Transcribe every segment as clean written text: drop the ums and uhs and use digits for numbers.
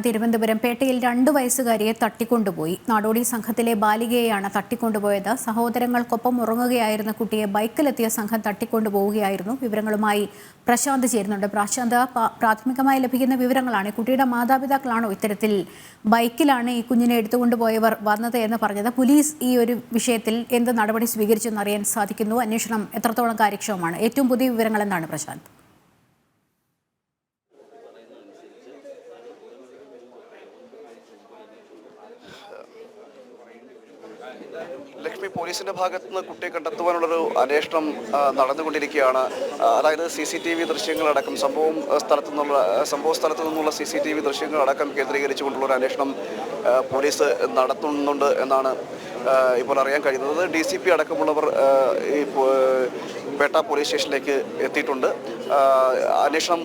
തിരുവനന്തപുരം പേട്ടയിൽ 2 വയസ്സുകാരിയെ തട്ടിക്കൊണ്ടുപോയി. നാടോടി സംഘത്തിലെ ബാലികയെയാണ് തട്ടിക്കൊണ്ടുപോയത്. സഹോദരങ്ങൾക്കൊപ്പം ഉറങ്ങുകയായിരുന്ന കുട്ടിയെ ബൈക്കിലെത്തിയ സംഘം തട്ടിക്കൊണ്ടുപോവുകയായിരുന്നു. വിവരങ്ങളുമായി പ്രശാന്ത് ചേരുന്നുണ്ട്. പ്രശാന്ത്, പ്രാഥമികമായി ലഭിക്കുന്ന വിവരങ്ങളാണ്. കുട്ടിയുടെ മാതാപിതാക്കളാണോ ഇത്തരത്തിൽ ബൈക്കിലാണ് ഈ കുഞ്ഞിനെ എടുത്തുകൊണ്ടുപോയവർ വന്നത് എന്ന് പറഞ്ഞത്? പോലീസ് ഈ ഒരു വിഷയത്തിൽ എന്ത് നടപടി സ്വീകരിച്ചെന്ന് അറിയാൻ സാധിക്കുന്നു? അന്വേഷണം എത്രത്തോളം കാര്യക്ഷമമാണ്? ഏറ്റവും പുതിയ വിവരങ്ങൾ എന്താണ് പ്രശാന്ത്? ലക്ഷ്മി, പോലീസിന്റെ ഭാഗത്ത് നിന്ന് കുട്ടിയെ കണ്ടെത്തുവാനുള്ളൊരു അന്വേഷണം നടന്നുകൊണ്ടിരിക്കുകയാണ്. അതായത് CCTV ദൃശ്യങ്ങളടക്കം സംഭവ സ്ഥലത്തു നിന്നുള്ള CCTV ദൃശ്യങ്ങളടക്കം കേന്ദ്രീകരിച്ചുകൊണ്ടുള്ള ഒരു അന്വേഷണം പോലീസ് നടത്തുന്നുണ്ട് എന്നാണ് ഇപ്പോൾ അറിയാൻ കഴിയുന്നത്. DCP അടക്കമുള്ളവർ ഈ പേട്ട പോലീസ് സ്റ്റേഷനിലേക്ക് എത്തിയിട്ടുണ്ട്. അന്വേഷണം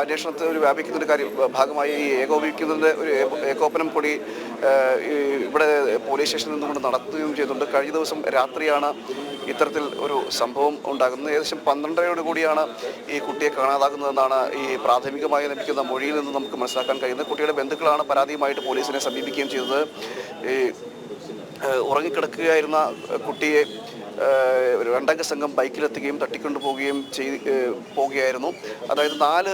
അന്വേഷണത്തിൽ ഒരു വ്യാപിക്കുന്നതിൻ്റെ ഭാഗമായി ഈ ഏകോപിക്കുന്നതിൻ്റെ ഒരു ഏകോപനം കൂടി ഇവിടെ പോലീസ് സ്റ്റേഷനിൽ നിന്നുകൊണ്ട് നടത്തുകയും ചെയ്തിട്ടുണ്ട്. കഴിഞ്ഞ ദിവസം രാത്രിയാണ് ഇത്തരത്തിൽ ഒരു സംഭവം ഉണ്ടാകുന്നത്. ഏകദേശം 12:30 കൂടിയാണ് ഈ കുട്ടിയെ കാണാതാകുന്നതെന്നാണ് ഈ പ്രാഥമികമായി ലഭിക്കുന്ന മൊഴിയിൽ നിന്ന് നമുക്ക് മനസ്സിലാക്കാൻ കഴിയുന്നത്. കുട്ടിയുടെ ബന്ധുക്കളാണ് പരാതിയുമായിട്ട് പോലീസിനെ സമീപിക്കുകയും ചെയ്തത്. ഈ ഉറങ്ങിക്കിടക്കുകയായിരുന്ന കുട്ടിയെ ഒരു 2 അംഗ സംഘം ബൈക്കിലെത്തുകയും തട്ടിക്കൊണ്ടുപോവുകയും പോവുകയായിരുന്നു. അതായത് 4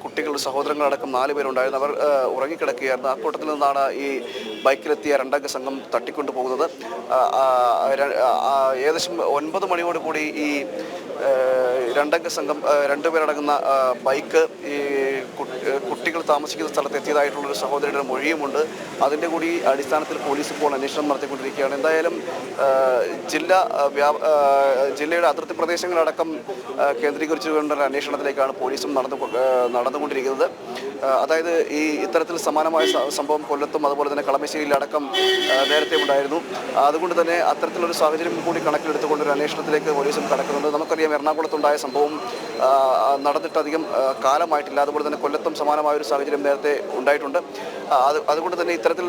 കുട്ടികളുടെ സഹോദരങ്ങളടക്കം 4 പേരുണ്ടായിരുന്നു. അവർ ഉറങ്ങിക്കിടക്കുകയായിരുന്നു. ആ കൂട്ടത്തിൽ നിന്നാണ് ഈ ബൈക്കിലെത്തിയ 2 അംഗ സംഘം തട്ടിക്കൊണ്ടുപോകുന്നത്. ഏകദേശം 9 മണിയോടുകൂടി ഈ 2 അംഗ സംഘം 2 പേരടങ്ങുന്ന ബൈക്ക് ഈ കുട്ടികൾ താമസിക്കുന്ന സ്ഥലത്ത് എത്തിയതായിട്ടുള്ളൊരു സഹോദരിയുടെ മൊഴിയുമുണ്ട്. അതിൻ്റെ കൂടി അടിസ്ഥാനത്തിൽ പോലീസ് ഇപ്പോൾ അന്വേഷണം നടത്തിക്കൊണ്ടിരിക്കുകയാണ്. എന്തായാലും ജില്ലയുടെ അതിർത്തി പ്രദേശങ്ങളടക്കം കേന്ദ്രീകരിച്ചുകൊണ്ടുള്ള അന്വേഷണത്തിലേക്കാണ് പോലീസും നടന്നുകൊണ്ടിരിക്കുന്നത്. അതായത് ഈ ഇത്തരത്തിൽ സമാനമായ സംഭവം കൊല്ലത്തും അതുപോലെ തന്നെ കളമശ്ശേരിയിലടക്കം നേരത്തെ ഉണ്ടായിരുന്നു. അതുകൊണ്ട് തന്നെ അത്തരത്തിലൊരു സാഹചര്യം കൂടി കണക്കിലെടുത്തുകൊണ്ടൊരു അന്വേഷണത്തിലേക്ക് പോലീസും കടക്കുന്നുണ്ട്. നമുക്കറിയാം, എറണാകുളത്തുണ്ടായ സംഭവം നടന്നിട്ടധികം കാലമായിട്ടില്ല. അതുപോലെ തന്നെ കൊല്ലത്തും സമാനമായ ഒരു സാഹചര്യം നേരത്തെ ഉണ്ടായിട്ടുണ്ട്. അതുകൊണ്ട് തന്നെ ഇത്തരത്തിൽ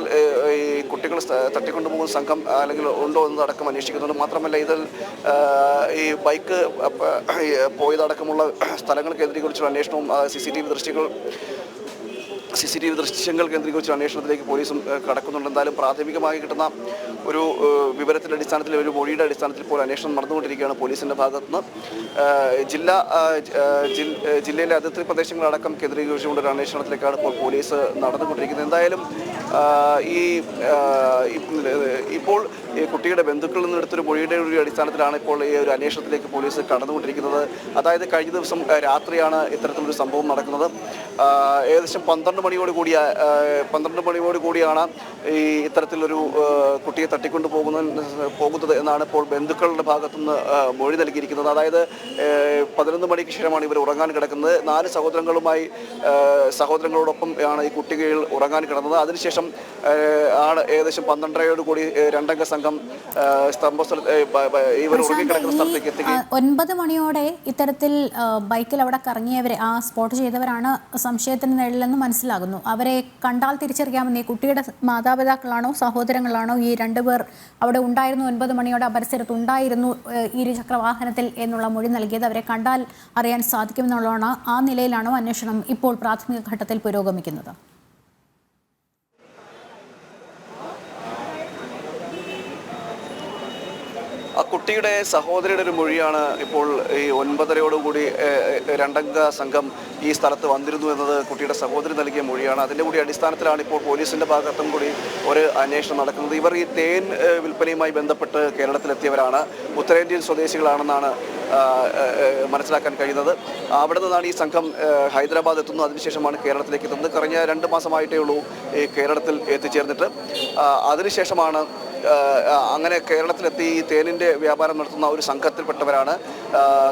ഈ കുട്ടികൾ തട്ടിക്കൊണ്ടുപോകുന്ന സംഘം അല്ലെങ്കിൽ ഉണ്ടോ എന്നതടക്കം അന്വേഷിക്കുന്നുണ്ട്. മാത്രമല്ല, ഇതിൽ ഈ ബൈക്ക് പോയതടക്കമുള്ള സ്ഥലങ്ങൾ കേന്ദ്രീകരിച്ചുള്ള അന്വേഷണവും CCTV ദൃശ്യങ്ങൾ കേന്ദ്രീകരിച്ച അന്വേഷണത്തിലേക്ക് പോലീസും കടക്കുന്നുണ്ട്. എന്തായാലും പ്രാഥമികമായി കിട്ടുന്ന ഒരു വിവരത്തിൻ്റെ അടിസ്ഥാനത്തിൽ, ഒരു മൊഴിയുടെ അടിസ്ഥാനത്തിൽ ഇപ്പോൾ അന്വേഷണം നടന്നുകൊണ്ടിരിക്കുകയാണ് പോലീസിൻ്റെ ഭാഗത്തുനിന്ന്. ജില്ലയിലെ അതിർത്തി പ്രദേശങ്ങളടക്കം കേന്ദ്രീകരിച്ചുകൊണ്ടൊരു അന്വേഷണത്തിലേക്കാണ് ഇപ്പോൾ പോലീസ് നടന്നുകൊണ്ടിരിക്കുന്നത്. എന്തായാലും ഇപ്പോൾ ഈ കുട്ടിയുടെ ബന്ധുക്കളിൽ നിന്ന് എടുത്തൊരു മൊഴിയുടെ ഒരു അടിസ്ഥാനത്തിലാണ് ഇപ്പോൾ ഈ ഒരു അന്വേഷണത്തിലേക്ക് പോലീസ് കടന്നുകൊണ്ടിരിക്കുന്നത്. അതായത് കഴിഞ്ഞ ദിവസം രാത്രിയാണ് ഇത്തരത്തിലൊരു സംഭവം നടക്കുന്നത്. ഏകദേശം 12 മണിയോട് കൂടിയാണ് ഈ ഇത്തരത്തിലൊരു കുട്ടിയെ തട്ടിക്കൊണ്ടു പോകുന്നത് എന്നാണ് ഇപ്പോൾ ബന്ധുക്കളുടെ ഭാഗത്തുനിന്ന് മൊഴി നൽകിയിരിക്കുന്നത്. അതായത് 11 മണിക്ക് ശേഷമാണ് ഇവർ ഉറങ്ങാൻ കിടക്കുന്നത്. 4 സഹോദരങ്ങളോടൊപ്പം ആണ് ഈ കുട്ടികൾ ഉറങ്ങാൻ കിടന്നത്. അതിനുശേഷം ആണ് ഏകദേശം 12:30 കൂടി 2 അംഗ സംഘം ഇവർ ഉറങ്ങിക്കിടക്കുന്ന സ്ഥലത്തേക്ക് എത്തുകയും 9 മണിയോടെ ഇത്തരത്തിൽ ബൈക്കിൽ അവിടെ കറങ്ങിയവരെ സ്പോട്ട് ചെയ്തവരാണ് സംശയത്തിന് നിഴലെന്ന് മനസ്സിലാകുന്നു. അവരെ കണ്ടാൽ തിരിച്ചറിയാമെന്ന് ഈ കുട്ടിയുടെ മാതാപിതാക്കളാണോ സഹോദരങ്ങളാണോ ഈ 2 പേർ അവിടെ ഉണ്ടായിരുന്നു, 9 മണിയോടെ പരിസരത്ത് ഉണ്ടായിരുന്നു ഇരുചക്ര വാഹനത്തിൽ എന്നുള്ള മൊഴി നൽകിയത്? അവരെ കണ്ടാൽ അറിയാൻ സാധിക്കുമെന്നുള്ളതാണ്. ആ നിലയിലാണോ അന്വേഷണം ഇപ്പോൾ പ്രാഥമിക ഘട്ടത്തിൽ പുരോഗമിക്കുന്നത്? ആ കുട്ടിയുടെ സഹോദരിയുടെ ഒരു മൊഴിയാണ് ഇപ്പോൾ ഈ 9:30 കൂടി 2 അംഗ സംഘം ഈ സ്ഥലത്ത് വന്നിരുന്നു എന്നത് കുട്ടിയുടെ സഹോദരി നൽകിയ മൊഴിയാണ്. അതിൻ്റെ കൂടി അടിസ്ഥാനത്തിലാണ് ഇപ്പോൾ പോലീസിൻ്റെ ഭാഗത്തും കൂടി ഒരു അന്വേഷണം നടക്കുന്നത്. ഇവർ ഈ തേൻ വിൽപ്പനയുമായി ബന്ധപ്പെട്ട് കേരളത്തിലെത്തിയവരാണ്. ഉത്തരേന്ത്യൻ സ്വദേശികളാണെന്നാണ് മനസ്സിലാക്കാൻ കഴിയുന്നത്. അവിടെ നിന്നാണ് ഈ സംഘം ഹൈദരാബാദ് എത്തുന്നു. അതിനുശേഷമാണ് കേരളത്തിലേക്ക് എത്തുന്നത്. കഴിഞ്ഞ 2 മാസമായിട്ടേ ഉള്ളൂ ഈ കേരളത്തിൽ എത്തിച്ചേർന്നിട്ട്. അതിനുശേഷമാണ് അങ്ങനെ കേരളത്തിലെത്തി ഈ തേനിൻ്റെ വ്യാപാരം നടത്തുന്ന ഒരു സംഘത്തിൽപ്പെട്ടവരാണ്.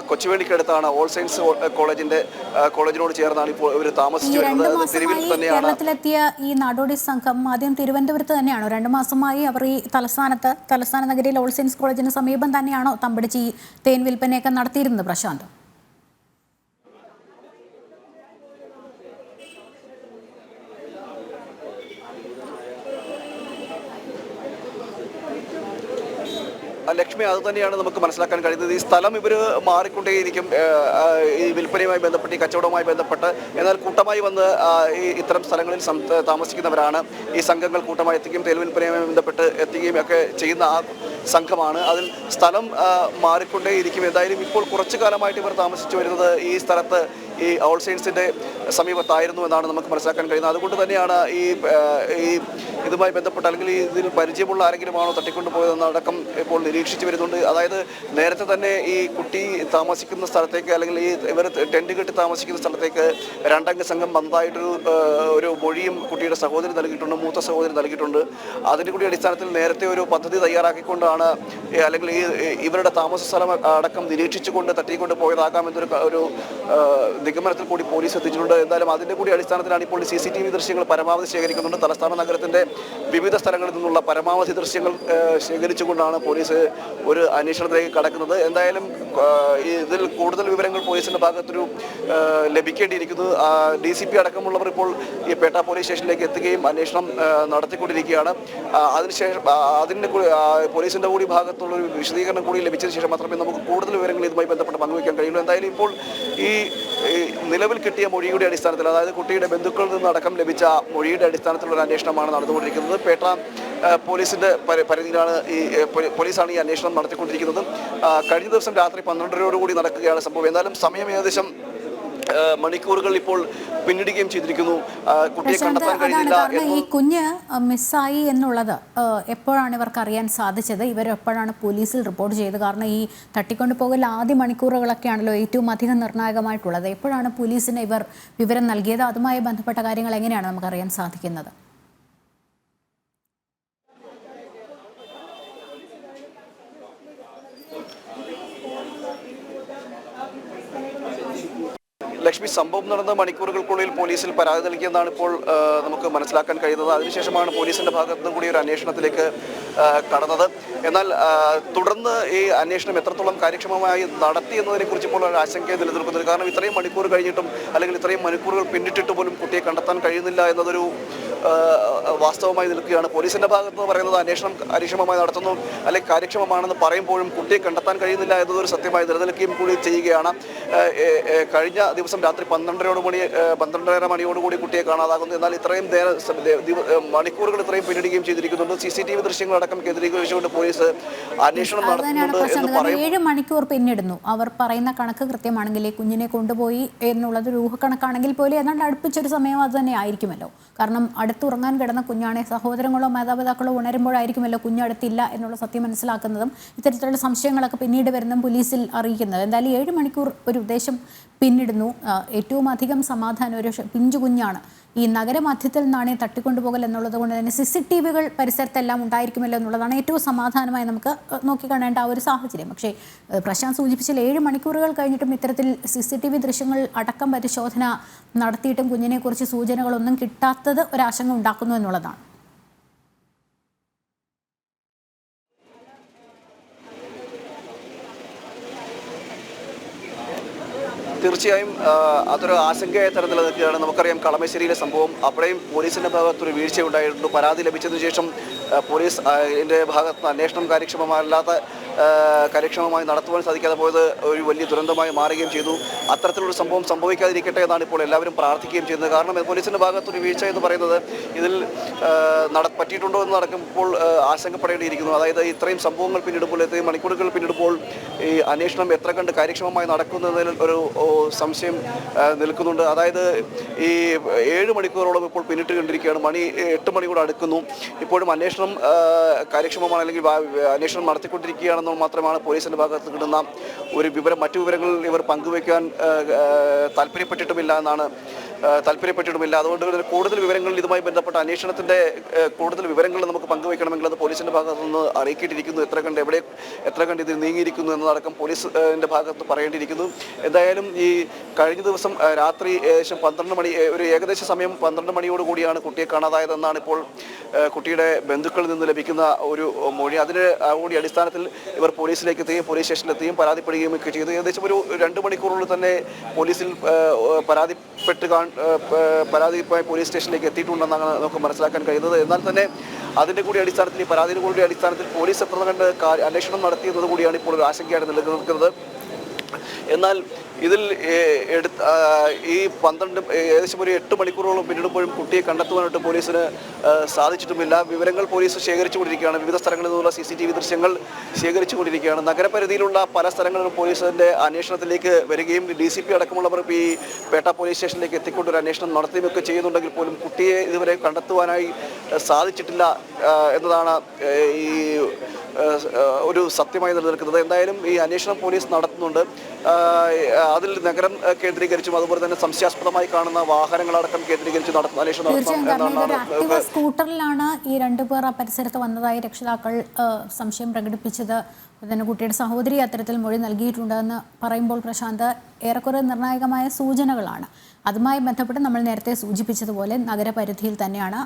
കൊച്ചുവേളിക്കടുത്താണ് ഓൾ സയൻസ് കോളേജിനോട് ചേർന്നാണ് ഇപ്പോൾ ഇവർ താമസിച്ചു വരുന്നത്. തിരുവിൽ തന്നെയാണ് കേരളത്തിലെത്തിയ ഈ നാടോടി സംഘം ആദ്യം തിരുവനന്തപുരത്ത് തന്നെയാണോ? 2 മാസമായി അവർ ഈ തലസ്ഥാന നഗരിയിൽ ഓൾ സയൻസ് കോളേജിന് സമീപം തന്നെയാണോ തമ്പടിച്ച് ഈ തേൻ വിൽപ്പനയൊക്കെ നടത്തിയിരുന്നത് പ്രശാന്ത്? ലക്ഷ്മി, അത് തന്നെയാണ് നമുക്ക് മനസ്സിലാക്കാൻ കഴിയുന്നത്. ഈ സ്ഥലം ഇവർ മാറിക്കൊണ്ടേയിരിക്കും ഈ വിൽപ്പനയുമായി ബന്ധപ്പെട്ട്, ഈ കച്ചവടവുമായി ബന്ധപ്പെട്ട്. എന്നാൽ കൂട്ടമായി വന്ന് ഇത്തരം സ്ഥലങ്ങളിൽ താമസിക്കുന്നവരാണ്. ഈ സംഘങ്ങൾ കൂട്ടമായി എത്തുകയും തേയില വിൽപ്പനയുമായി ബന്ധപ്പെട്ട് എത്തുകയും ഒക്കെ ചെയ്യുന്ന ആ സംഘമാണ്. അതിൽ സ്ഥലം മാറിക്കൊണ്ടേയിരിക്കും. എന്തായാലും ഇപ്പോൾ കുറച്ചു കാലമായിട്ട് ഇവർ താമസിച്ചു വരുന്നത് ഈ സ്ഥലത്ത്, ഈ ഓൾ സെയിൻസിൻ്റെ സമീപത്തായിരുന്നു എന്നാണ് നമുക്ക് മനസ്സിലാക്കാൻ കഴിയുന്നത്. അതുകൊണ്ട് തന്നെയാണ് ഈ ഇതുമായി ബന്ധപ്പെട്ട്, അല്ലെങ്കിൽ ഇതിൽ പരിചയമുള്ള ആരെങ്കിലും ആണോ തട്ടിക്കൊണ്ടുപോയതെന്നടക്കം ഇപ്പോൾ നിരീക്ഷിച്ചു വരുന്നുണ്ട്. അതായത് നേരത്തെ തന്നെ ഈ കുട്ടി താമസിക്കുന്ന സ്ഥലത്തേക്ക്, അല്ലെങ്കിൽ ഇവർ ടെൻറ്റ് കെട്ടി താമസിക്കുന്ന സ്ഥലത്തേക്ക് രണ്ടംഗ സംഘം വന്നതായിട്ടൊരു മൊഴിയും കുട്ടിയുടെ സഹോദരി നൽകിയിട്ടുണ്ട്, മൂത്ത സഹോദരി നൽകിയിട്ടുണ്ട്. അതിൻ്റെ കൂടി അടിസ്ഥാനത്തിൽ നേരത്തെ ഒരു പദ്ധതി തയ്യാറാക്കിക്കൊണ്ടാണ്, അല്ലെങ്കിൽ ഇവരുടെ താമസ സ്ഥലം അടക്കം നിരീക്ഷിച്ചുകൊണ്ട് തട്ടിക്കൊണ്ട് പോയതാകാമെന്നൊരു നിഗമനത്തിൽ കൂടി പോലീസ് എത്തിച്ചിട്ടുണ്ട്. എന്തായാലും അതിൻ്റെ കൂടി അടിസ്ഥാനത്തിലാണ് ഇപ്പോൾ CCTV ദൃശ്യങ്ങൾ പരമാവധി ശേഖരിക്കുന്നുണ്ട്. തലസ്ഥാന നഗരത്തിൻ്റെ വിവിധ സ്ഥലങ്ങളിൽ നിന്നുള്ള പരമാവധി ദൃശ്യങ്ങൾ ശേഖരിച്ചുകൊണ്ടാണ് പോലീസ് ഒരു അന്വേഷണത്തിലേക്ക് കടക്കുന്നത്. എന്തായാലും ഇതിൽ കൂടുതൽ വിവരങ്ങൾ പോലീസിൻ്റെ ഭാഗത്തൊരു ലഭിക്കേണ്ടിയിരിക്കുന്നു. DCP അടക്കമുള്ളവർ ഇപ്പോൾ ഈ പേട്ട പോലീസ് സ്റ്റേഷനിലേക്ക് എത്തുകയും അന്വേഷണം നടത്തിക്കൊണ്ടിരിക്കുകയാണ്. അതിനുശേഷം പോലീസിൻ്റെ കൂടി ഭാഗത്തുള്ളൊരു വിശദീകരണം കൂടി ലഭിച്ചതിന് ശേഷം മാത്രമേ നമുക്ക് കൂടുതൽ വിവരങ്ങൾ ഇതുമായി ബന്ധപ്പെട്ട് പങ്കുവയ്ക്കാൻ കഴിയുള്ളൂ. എന്തായാലും ഇപ്പോൾ ഈ നിലവിൽ കിട്ടിയ മൊഴിയുടെ അടിസ്ഥാനത്തിൽ, അതായത് കുട്ടിയുടെ ബന്ധുക്കളിൽ നിന്നടക്കം ലഭിച്ച മൊഴിയുടെ അടിസ്ഥാനത്തിലുള്ള അന്വേഷണമാണ് നടന്നുകൊണ്ടിരിക്കുന്നത്. പേട്ട പോലീസിൻ്റെ പരിധിയിലാണ് പോലീസാണ് ഈ അന്വേഷണം നടത്തിക്കൊണ്ടിരിക്കുന്നത്. കഴിഞ്ഞ ദിവസം രാത്രി 12:30 നടക്കുകയാണ് സംഭവം. എന്നാലും സമയം ഏകദേശം മണിക്കൂറുകൾ ഇപ്പോൾ പിന്നിടുകയും ചെയ്തിരിക്കുന്നു. കുട്ടിയെ കണ്ടെത്താൻ കഴിഞ്ഞില്ല. ഈ കുഞ്ഞ് മിസ്സായി എന്നുള്ളത് എപ്പോഴാണ് ഇവർക്ക് അറിയാൻ സാധിച്ചത്? ഇവരെപ്പോഴാണ് പോലീസിൽ റിപ്പോർട്ട് ചെയ്തത്? കാരണം ഈ തട്ടിക്കൊണ്ടുപോകൽ ആദ്യ മണിക്കൂറുകളൊക്കെയാണല്ലോ ഏറ്റവും അധികം നിർണായകമായിട്ടുള്ളത്. എപ്പോഴാണ് പോലീസിന് ഇവർ വിവരം നൽകിയത്? അതുമായി ബന്ധപ്പെട്ട കാര്യങ്ങൾ എങ്ങനെയാണ് നമുക്കറിയാൻ സാധിക്കുന്നത്? ലക്ഷ്മി, സംഭവം നടന്ന മണിക്കൂറുകൾക്കുള്ളിൽ പോലീസിൽ പരാതി നൽകിയെന്നാണ് ഇപ്പോൾ നമുക്ക് മനസ്സിലാക്കാൻ കഴിയുന്നത്. അതിനുശേഷമാണ് പോലീസിൻ്റെ ഭാഗത്തു നിന്ന് കൂടി ഒരു അന്വേഷണത്തിലേക്ക് കടന്നത്. എന്നാൽ തുടർന്ന് ഈ അന്വേഷണം എത്രത്തോളം കാര്യക്ഷമമായി നടത്തി എന്നതിനെക്കുറിച്ച് ഇപ്പോൾ ഒരു ആശങ്ക നിലനിൽക്കുന്നത്. കാരണം ഇത്രയും മണിക്കൂർ കഴിഞ്ഞിട്ടും, അല്ലെങ്കിൽ ഇത്രയും മണിക്കൂറുകൾ പിന്നിട്ടിട്ട് പോലും കുട്ടിയെ കണ്ടെത്താൻ കഴിയുന്നില്ല എന്നതൊരു വാസ്തവമായി നിൽക്കുകയാണ്. പോലീസിൻ്റെ ഭാഗത്ത് പറയുന്നത് അന്വേഷണം കാര്യക്ഷമമായി നടത്തുന്നു, അല്ലെങ്കിൽ കാര്യക്ഷമമാണെന്ന് പറയുമ്പോഴും കുട്ടിയെ കണ്ടെത്താൻ കഴിയുന്നില്ല എന്നതൊരു സത്യമായി നിലനിൽക്കുകയും കൂടി ചെയ്യുകയാണ്. കഴിഞ്ഞ ദിവസം രാത്രി 12:30 മണിയോടുകൂടി കുട്ടിയെ കാണാതാകുന്നു. എന്നാൽ ഇത്രയും മണിക്കൂറുകൾ ഇത്രയും പിന്നിടുകയും ചെയ്തിരിക്കുന്നുണ്ട്. CCTV ദൃശ്യങ്ങളടക്കം കേന്ദ്രീകരിച്ചുകൊണ്ട് പോലീസ് അന്വേഷണം നടത്തുന്നുണ്ട് എന്ന് പറയും. 7 മണിക്കൂർ പിന്നിടുന്നു. അവർ പറയുന്ന കണക്ക് കൃത്യമാണെങ്കിൽ ഈ കുഞ്ഞിനെ കൊണ്ടുപോയി എന്നുള്ളത് ഒരു ഊഹക്കണക്കാണെങ്കിൽ പോലും ഏതാണ്ട് അടുപ്പിച്ചൊരു സമയം അത് തന്നെ ആയിരിക്കുമല്ലോ. കാരണം അടുത്തുറങ്ങാൻ കിടന്ന കുഞ്ഞാണെ സഹോദരങ്ങളോ മാതാപിതാക്കളോ ഉണരുമ്പോഴായിരിക്കുമല്ലോ കുഞ്ഞടുത്തില്ല എന്നുള്ള സത്യം മനസ്സിലാക്കുന്നതും ഇത്തരത്തിലുള്ള സംശയങ്ങളൊക്കെ പിന്നീട് വരുന്നതും പോലീസിൽ അറിയിക്കുന്നത്. എന്തായാലും 7 മണിക്കൂർ ഒരു ഉദ്ദേശം പിന്നിടുന്നു. ഏറ്റവും അധികം സമാധാനം ഒരു പിഞ്ചു കുഞ്ഞാണ്. ഈ നഗരമധ്യത്തിൽ നിന്നാണ് തട്ടിക്കൊണ്ടുപോകൽ എന്നുള്ളത് കൊണ്ട് തന്നെ CCTVകൾ പരിസരത്തെല്ലാം ഉണ്ടായിരിക്കുമല്ലോ എന്നുള്ളതാണ് ഏറ്റവും സമാധാനമായി നമുക്ക് നോക്കിക്കാണേണ്ട ആ ഒരു സാഹചര്യം. പക്ഷേ പ്രശാന്ത് സൂചിപ്പിച്ചാൽ 7 മണിക്കൂറുകൾ കഴിഞ്ഞിട്ടും ഇത്തരത്തിൽ CCTV ദൃശ്യങ്ങൾ അടക്കം പരിശോധന നടത്തിയിട്ടും കുഞ്ഞിനെക്കുറിച്ച് സൂചനകളൊന്നും കിട്ടാത്തത് ഒരാശങ്ക ഉണ്ടാക്കുന്നു എന്നുള്ളതാണ്. തീർച്ചയായും അതൊരു ആശങ്കയായ തരത്തിൽ നിൽക്കുകയാണ്. നമുക്കറിയാം കളമശ്ശേരിയിലെ സംഭവം, അവിടെയും പോലീസിൻ്റെ ഭാഗത്തൊരു വീഴ്ചയുണ്ടായിട്ടുണ്ട്. പരാതി ലഭിച്ചതിന് ശേഷം പോലീസ് ഇതിൻ്റെ ഭാഗത്ത് അന്വേഷണം കാര്യക്ഷമമായി നടത്തുവാൻ സാധിക്കാതെ പോയത് ഒരു വലിയ ദുരന്തമായി മാറുകയും ചെയ്തു. അത്തരത്തിലൊരു സംഭവം സംഭവിക്കാതിരിക്കട്ടെ എന്നാണ് ഇപ്പോൾ എല്ലാവരും പ്രാർത്ഥിക്കുകയും ചെയ്യുന്നത്. കാരണം പോലീസിൻ്റെ ഭാഗത്തൊരു വീഴ്ച എന്ന് പറയുന്നത് ഇതിൽ പറ്റിയിട്ടുണ്ടോ എന്ന് നടക്കുമ്പോൾ ആശങ്കപ്പെടേണ്ടിയിരിക്കുന്നു. അതായത് ഇത്രയും സംഭവങ്ങൾ പിന്നിടുമ്പോൾ, ഇത്രയും മണിക്കൂറുകൾ പിന്നിടുമ്പോൾ ഈ അന്വേഷണം എത്ര കണ്ട് കാര്യക്ഷമമായി നടക്കുന്നതിൽ ഒരു സംശയം നിൽക്കുന്നുണ്ട്. അതായത് ഈ 7 മണിക്കൂറോളം ഇപ്പോൾ പിന്നിട്ട് കണ്ടിരിക്കുകയാണ്. 8 മണി കൂടെ അടുക്കുന്നു. ഇപ്പോഴും അന്വേഷണം കാര്യക്ഷമമാണ്, അല്ലെങ്കിൽ അന്വേഷണം നടത്തിക്കൊണ്ടിരിക്കുകയാണെന്ന് മാത്രമാണ് പോലീസിൻ്റെ ഭാഗത്ത് കിട്ടുന്ന ഒരു വിവരം. മറ്റു വിവരങ്ങൾ ഇവർ പങ്കുവയ്ക്കാൻ താല്പര്യപ്പെട്ടിട്ടുമില്ല. അതുകൊണ്ട് കൂടുതൽ വിവരങ്ങൾ ഇതുമായി ബന്ധപ്പെട്ട അന്വേഷണത്തിൻ്റെ കൂടുതൽ വിവരങ്ങൾ നമുക്ക് പങ്കുവയ്ക്കണമെങ്കിൽ അത് പോലീസിൻ്റെ ഭാഗത്തു നിന്ന് അറിയിക്കേണ്ടിയിരിക്കുന്നു. എത്ര കണ്ട് ഇത് നീങ്ങിയിരിക്കുന്നു എന്നതടക്കം പോലീസിൻ്റെ ഭാഗത്ത് പറയേണ്ടിയിരിക്കുന്നു. എന്തായാലും ഈ കഴിഞ്ഞ ദിവസം രാത്രി ഏകദേശം 12 മണി, ഒരു ഏകദേശ സമയം 12 മണിയോടുകൂടിയാണ് കുട്ടിയെ കാണാതായതെന്നാണ് ഇപ്പോൾ കുട്ടിയുടെ ബന്ധുക്കളിൽ നിന്ന് ലഭിക്കുന്ന ഒരു മൊഴി. അതിന് കൂടി അടിസ്ഥാനത്തിൽ ഇവർ പോലീസിലേക്ക് എത്തുകയും പോലീസ് സ്റ്റേഷനിലെത്തുകയും പരാതിപ്പെടുകയും ഒക്കെ ചെയ്തു. ഏകദേശം ഒരു 2 മണിക്കൂറിനുള്ളിൽ തന്നെ പോലീസിൽ പരാതിയുമായി പോലീസ് സ്റ്റേഷനിലേക്ക് എത്തിയിട്ടുണ്ടെന്നാണ് നമുക്ക് മനസ്സിലാക്കാൻ കഴിയുന്നത്. എന്നാൽ തന്നെ അതിൻ്റെ കൂടി അടിസ്ഥാനത്തിൽ, ഈ പരാതിയുടെ കൂടി അടിസ്ഥാനത്തിൽ പോലീസ് എത്ര കണ്ട് അന്വേഷണം നടത്തിയെന്നത് കൂടിയാണ് ഇപ്പോൾ ഒരു ആശങ്കയായിട്ട് നിലനിൽക്കുന്നത്. എന്നാൽ ഇതിൽ ഈ ഏകദേശം ഒരു 8 മണിക്കൂറോളം പിന്നിടുമ്പോഴും കുട്ടിയെ കണ്ടെത്തുവാനായിട്ട് പോലീസിന് സാധിച്ചിട്ടുമില്ല. വിവരങ്ങൾ പോലീസ് ശേഖരിച്ചുകൊണ്ടിരിക്കുകയാണ്. വിവിധ സ്ഥലങ്ങളിൽ നിന്നുള്ള CCTV ദൃശ്യങ്ങൾ ശേഖരിച്ചുകൊണ്ടിരിക്കുകയാണ്. നഗരപരിധിയിലുള്ള പല സ്ഥലങ്ങളിലും പോലീസിൻ്റെ അന്വേഷണത്തിലേക്ക് വരികയും DCP അടക്കമുള്ളവർ ഈ പേട്ട പോലീസ് സ്റ്റേഷനിലേക്ക് എത്തിക്കൊണ്ടൊരു അന്വേഷണം നടത്തുകയൊക്കെ ചെയ്യുന്നുണ്ടെങ്കിൽ പോലും കുട്ടിയെ ഇതുവരെ കണ്ടെത്തുവാനായി സാധിച്ചിട്ടില്ല എന്നതാണ് ഈ ഒരു സത്യമായി നിലനിൽക്കുന്നത്. എന്തായാലും ഈ അന്വേഷണം പോലീസ് നടത്തുന്നുണ്ട്. അതിൽ നഗരം കേന്ദ്രീകരിച്ചും അതുപോലെ തന്നെ സംശയാസ്പദമായി കാണുന്ന വാഹനങ്ങളടക്കം കേന്ദ്രീകരിച്ച് അന്വേഷണം നടത്തുന്നു. സ്കൂട്ടറിലാണ് ഈ രണ്ടുപേർ ആ പരിസരത്ത് വന്നതായി രക്ഷിതാക്കൾ സംശയം പ്രകടിപ്പിച്ചത്. തന്നെ കുട്ടിയുടെ സഹോദരി അത്തരത്തിൽ മൊഴി നൽകിയിട്ടുണ്ടെന്ന് പറയുമ്പോൾ പ്രശാന്ത്, ഏറെക്കുറെ നിർണായകമായ സൂചനകളാണ്. അതുമായി ബന്ധപ്പെട്ട് നമ്മൾ നേരത്തെ സൂചിപ്പിച്ചതുപോലെ നഗരപരിധിയിൽ തന്നെയാണ്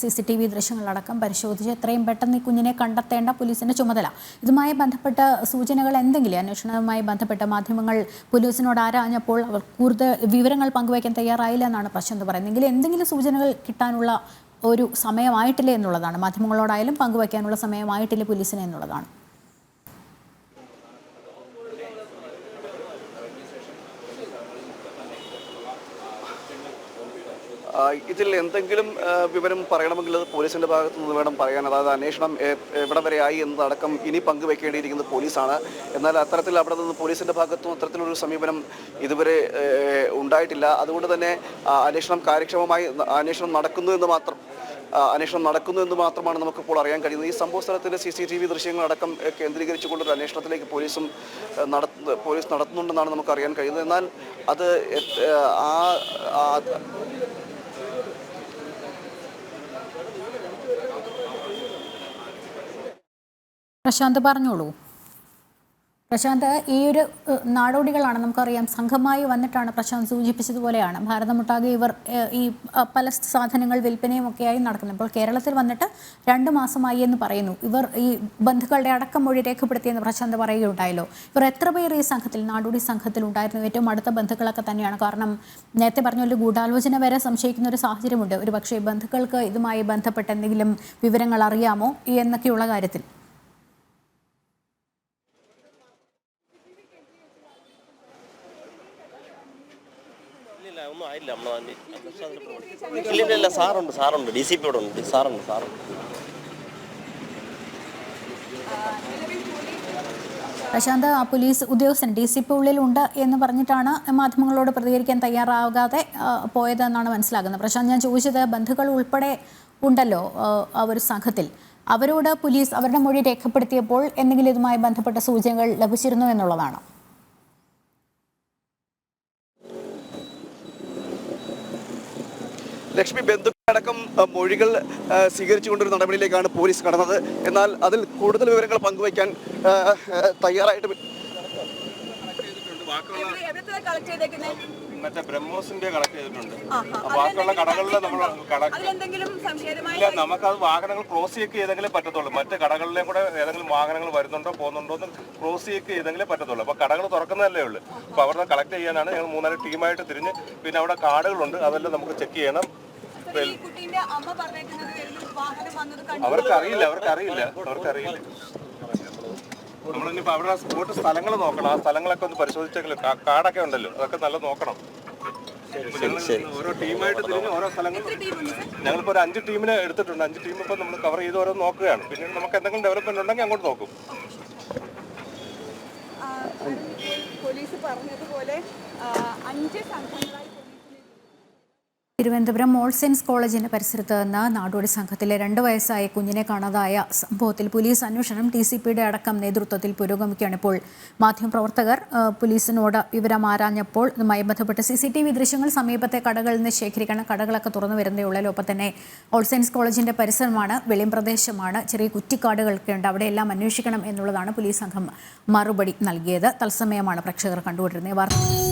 CCTV ദൃശ്യങ്ങളടക്കം പരിശോധിച്ച് എത്രയും പെട്ടെന്ന് ഈ കുഞ്ഞിനെ കണ്ടെത്തേണ്ട പോലീസിൻ്റെ ചുമതല. ഇതുമായി ബന്ധപ്പെട്ട സൂചനകൾ എന്തെങ്കിലും അന്വേഷണവുമായി ബന്ധപ്പെട്ട മാധ്യമങ്ങൾ പോലീസിനോട് ആരാഞ്ഞപ്പോൾ അവർ കൂടുതൽ വിവരങ്ങൾ പങ്കുവയ്ക്കാൻ തയ്യാറായില്ല എന്നാണ് പ്രശാന്ത് പറയുന്നത്. എങ്കിലും എന്തെങ്കിലും സൂചനകൾ കിട്ടാനുള്ള ഒരു സമയമായിട്ടില്ല എന്നുള്ളതാണ്. മാധ്യമങ്ങളോടായാലും പങ്കുവയ്ക്കാനുള്ള സമയമായിട്ടില്ല പോലീസിന് എന്നുള്ളതാണ്. ഇതിൽ എന്തെങ്കിലും വിവരം പറയണമെങ്കിൽ അത് പോലീസിൻ്റെ ഭാഗത്തു നിന്ന് വേണം പറയാൻ. അതായത് അന്വേഷണം എവിടെ വരെ ആയി എന്നതടക്കം ഇനി പങ്കുവെക്കേണ്ടിയിരിക്കുന്നത് പോലീസാണ്. എന്നാൽ അത്തരത്തിൽ അവിടെ നിന്ന് പോലീസിൻ്റെ ഭാഗത്തും അത്തരത്തിലൊരു സമീപനം ഇതുവരെ ഉണ്ടായിട്ടില്ല. അതുകൊണ്ട് തന്നെ അന്വേഷണം കാര്യക്ഷമമായി അന്വേഷണം നടക്കുന്നു എന്ന് മാത്രമാണ് നമുക്കിപ്പോൾ അറിയാൻ കഴിയുന്നത്. ഈ സംഭവ സ്ഥലത്തിൻ്റെ CCTV ദൃശ്യങ്ങളടക്കം കേന്ദ്രീകരിച്ചുകൊണ്ടൊരു അന്വേഷണത്തിലേക്ക് പോലീസ് നടത്തുന്നുണ്ടെന്നാണ് നമുക്ക് അറിയാൻ കഴിയുന്നത്. എന്നാൽ അത് പ്രശാന്ത് പറഞ്ഞോളൂ. പ്രശാന്ത്, ഈ ഒരു നാടോടികളാണ് നമുക്കറിയാം, സംഘമായി വന്നിട്ടാണ് പ്രശാന്ത് സൂചിപ്പിച്ചതുപോലെയാണ് ഭാരതമൊട്ടാകെ ഇവർ ഈ പല സാധനങ്ങൾ വിൽപ്പനയും ഒക്കെയായി നടക്കുന്നത്. ഇപ്പോൾ കേരളത്തിൽ വന്നിട്ട് 2 മാസമായി എന്ന് പറയുന്നു. ഇവർ ഈ ബന്ധുക്കളുടെ അടക്കം മൊഴി രേഖപ്പെടുത്തിയെന്ന് പ്രശാന്ത് പറയുകയുണ്ടായല്ലോ. ഇവർ എത്ര പേർ ഈ സംഘത്തിൽ, നാടോടി സംഘത്തിൽ ഉണ്ടായിരുന്നു? ഏറ്റവും അടുത്ത ബന്ധുക്കളൊക്കെ തന്നെയാണ്. കാരണം നേരത്തെ പറഞ്ഞ ഒരു ഗൂഢാലോചന വരെ സംശയിക്കുന്ന ഒരു സാഹചര്യമുണ്ട്. ഒരു പക്ഷേ ബന്ധുക്കൾക്ക് ഇതുമായി ബന്ധപ്പെട്ട എന്തെങ്കിലും വിവരങ്ങൾ അറിയാമോ എന്നൊക്കെയുള്ള കാര്യത്തിൽ? ഒന്നും ആയില്ല. ഇല്ല, സാറുണ്ട് DCP ഇവിടെ ഉണ്ട്. സാറുണ്ട്. പ്രശാന്ത്, ആ പോലീസ് ഉദ്യോഗസ്ഥൻ DCP ഉള്ളിലുണ്ട് എന്ന് പറഞ്ഞിട്ടാണ് മാധ്യമങ്ങളോട് പ്രതികരിക്കാൻ തയ്യാറാകാതെ പോയതെന്നാണ് മനസ്സിലാക്കുന്നത്. പ്രശാന്ത്, ഞാൻ ചോദിച്ചത് ബന്ധുക്കൾ ഉൾപ്പെടെ ഉണ്ടല്ലോ ആ ഒരു സംഘത്തിൽ, അവരോട് പോലീസ് അവരുടെ മൊഴി രേഖപ്പെടുത്തിയപ്പോൾ എന്തെങ്കിലും ഇതുമായി ബന്ധപ്പെട്ട സൂചനകൾ ലഭിച്ചിരുന്നു എന്നുള്ളതാണ്. ലക്ഷ്മി, ബന്ധുക്കളടക്കം മൊഴികൾ സ്വീകരിച്ചുകൊണ്ടൊരു നടപടിയിലേക്കാണ് പോലീസ് കടന്നത്. എന്നാൽ അതിൽ കൂടുതൽ വിവരങ്ങൾ പങ്കുവയ്ക്കാൻ തയ്യാറായിട്ട് മറ്റേ ബ്രഹ്മോസിന്റെ കളക്ട് ചെയ്തിട്ടുണ്ട്. ബാക്കിയുള്ള കടകളിൽ നമ്മൾ ഇല്ല, നമുക്കത് വാഹനങ്ങൾ ക്രോസ് ചെക്ക് ചെയ്തെങ്കിലേ പറ്റത്തുള്ളൂ. മറ്റു കടകളിലേയും കൂടെ ഏതെങ്കിലും വാഹനങ്ങൾ വരുന്നുണ്ടോ പോകുന്നുണ്ടോ എന്ന് ക്രോസ് ചെക്ക് ചെയ്തെങ്കിലേ പറ്റത്തുള്ളൂ. അപ്പോൾ കടകൾ തുറക്കുന്നതല്ലേ ഉള്ളൂ. അപ്പോൾ അവിടെ കളക്ട് ചെയ്യാനാണ് ഞങ്ങൾ 3-4 ടീമായിട്ട് തിരിഞ്ഞ്, പിന്നെ അവിടെ കാർഡുകളുണ്ട്, അതെല്ലാം നമുക്ക് ചെക്ക് ചെയ്യണം. അവർക്കറിയില്ല. നമ്മളിനിപ്പോൾ അവിടെ സ്പോട്ട് സ്ഥലങ്ങൾ നോക്കണം. ആ സ്ഥലങ്ങളൊക്കെ ഒന്ന് പരിശോധിച്ചെങ്കിലും കാർഡൊക്കെ ഉണ്ടല്ലോ, അതൊക്കെ നല്ല നോക്കണം. ഓരോ ടീമായിട്ട് തിരിഞ്ഞ് ഓരോ സ്ഥലങ്ങൾ ഞങ്ങളിപ്പോൾ ഒരു 5 ടീമിനെ എടുത്തിട്ടുണ്ട്. 5 ടീം ഇപ്പോൾ നമ്മൾ കവർ ചെയ്ത് ഓരോ നോക്കുകയാണ്. പിന്നെ നമുക്ക് എന്തെങ്കിലും ഡെവലപ്മെന്റ് ഉണ്ടെങ്കിൽ അങ്ങോട്ട് നോക്കും. പോലീസ് പറഞ്ഞതുപോലെ 5 സംഘങ്ങളായി തിരുവനന്തപുരം ഓൾ സെയിൻസ് കോളേജിന്റെ പരിസരത്ത് നിന്ന് നാടോടി സംഘത്തിലെ 2 വയസ്സായ കുഞ്ഞിനെ കാണാതായ സംഭവത്തിൽ പോലീസ് അന്വേഷണം DCPയുടെ അടക്കം നേതൃത്വത്തിൽ പുരോഗമിക്കുകയാണ്. ഇപ്പോൾ മാധ്യമപ്രവർത്തകർ പോലീസിനോട് വിവരം ആരാഞ്ഞപ്പോൾ ഇതുമായി ബന്ധപ്പെട്ട് CCTV ദൃശ്യങ്ങൾ സമീപത്തെ കടകളിൽ നിന്ന് ശേഖരിക്കണം. കടകളൊക്കെ തുറന്നു വരുന്നേ ഉള്ളൂ. ഒപ്പം തന്നെ ഓൾ സെയിൻസ് കോളേജിന്റെ പരിസരമാണ്, വെളിയം പ്രദേശമാണ്, ചെറിയ കുറ്റിക്കാടുകളൊക്കെ ഉണ്ട്, അവിടെയെല്ലാം അന്വേഷിക്കണം എന്നുള്ളതാണ് പോലീസ് സംഘം മറുപടി നൽകിയത്. തത്സമയമാണ് പ്രേക്ഷകർ കണ്ടുകൊണ്ടിരുന്നത്.